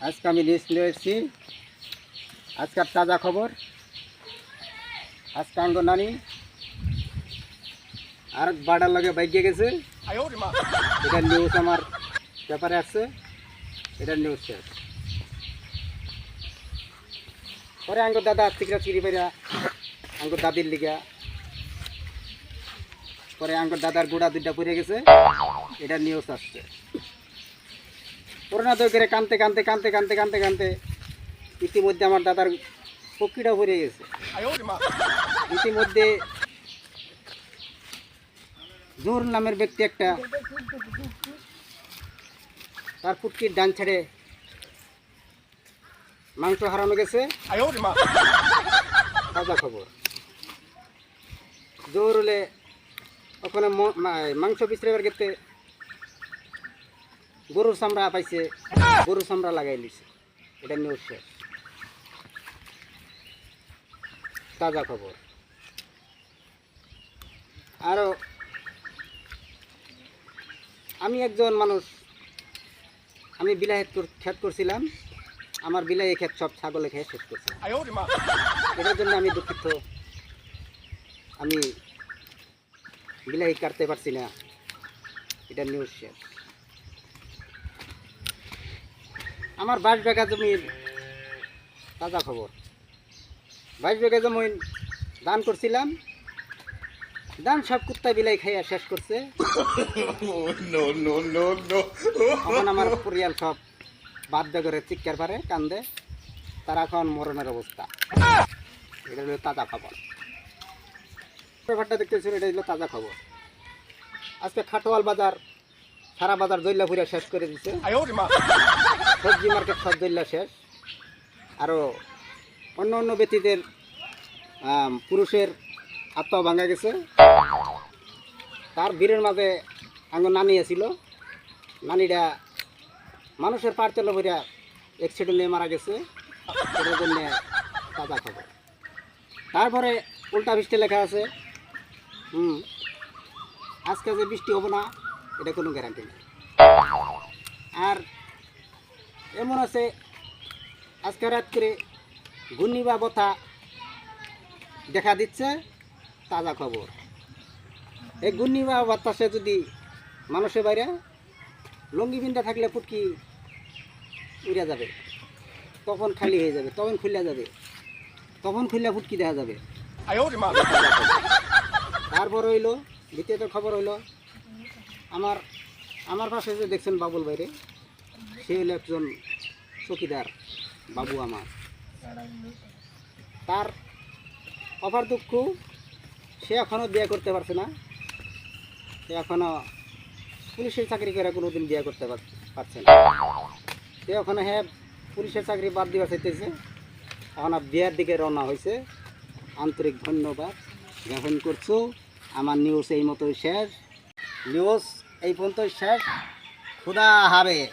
আজকে আমি নিউজ নিয়ে এসেছি। আজকের তাজা খবর। আজকে আঙ্গ নানি আর বাড়ার লগে বাইকে গেছে। এটা নিউজ আমার পেপারে আসছে। এটা নিউজ শেষ। পরে আঙ্গ দাদা চিকরা চিরি পেরা আঙ্গ দাদির লিগা। পরে আঙ্গ দাদার গুড়া দুইটা পড়ে গেছে। এটা নিউজ আসছে। করোনা দই করে কানতে কানতে কানতে কানতে কানতে কানতে ইতিমধ্যে আমার দাদার পক্ষীটাও পড়ে গেছে। ইতিমধ্যে জোর নামের ব্যক্তি একটা তার পুটকির ডান ছেড়ে মাংস হারানো গেছে। তাজা খবর। জোর হলে ওখানে মাংস বিচড়াবার ক্ষেত্রে গরুর চামড়া পাইছে, গরুর চামড়া লাগাই লিছে। এটা নিউজ শেষ। তাজা খবর। আরো আমি একজন মানুষ, আমি বিলাহি ক্ষেত করছিলাম। আমার বিলাহি ক্ষেত সব ছাগলে খেয়ে শেষ করছে। এটার জন্য আমি দুঃখিত। আমি বিলাহি কাটতে পারছি না। এটা নিউজ শেষ। আমার 22 বিঘা জমির তাজা খবর। 22 বিঘা জমি দান করছিলাম। দান সব কুত্তা বিলাই খাইয়া শেষ করছে। এখন আমার পরিয়াল সব বাধ্য করে চিৎকার পারে, কান্দে। তারা এখন মরণের অবস্থা। এটা হলো তাজা খবর। ব্যাপারটা দেখতেছেন, এটা হলো তাজা খবর। আজকে খাটোয়াল বাজার, সারা বাজার দইলা ফুরিয়া শেষ করে দিচ্ছে। সবজি মার্কেট সব দইলা শেষ। আরও অন্য অন্য ব্যক্তিদের পুরুষের আত্মা ভাঙা গেছে। তার বীরের মাঝে আঙ্গ নানি আছিল। নানিটা মানুষের পার চলে ভরিয়া অ্যাক্সিডেন্ট নিয়ে মারা গেছে। এটার জন্য তাজা খবর। তারপরে উল্টা বৃষ্টি লেখা আছে। আজকে যে বৃষ্টি হবে না, এটা কোনো গ্যারান্টি নেই। আর এমন আছে, আজকে রাত্রে ঘূর্ণিবা বথা দেখা দিচ্ছে। তাজা খবর। এই ঘূর্ণিবা বাতাসে যদি মানুষের বাইরে লঙ্গি বিন্দা থাকলে ফুটকি উড়ে যাবে, তখন খালি হয়ে যাবে, তখন খুলে যাবে, তখন খুললে ফুটকি দেখা যাবে। তারপর হইল দ্বিতীয়ত খবর হইল, আমার পাশে যে দেখছেন বাবুল বাইরে, সে হলো একজন চকিদার বাবু আমার। তার অপার দুঃখ, সে এখনও বিয়ে করতে পারছে না। সে এখনও পুলিশের চাকরি করে কোনোদিন বিয়ে করতে পারছে না। সে এখনও পুলিশের চাকরি বাদ দিবা চাইতেছে। এখন বিয়ের দিকে রওনা হয়েছে। আন্তরিক ধন্যবাদ জ্ঞাপন করছো। আমার নিউজ এই মতোই শেষ। নিউজ এই পর্যন্তই শেষ। খুদা হাফেজ।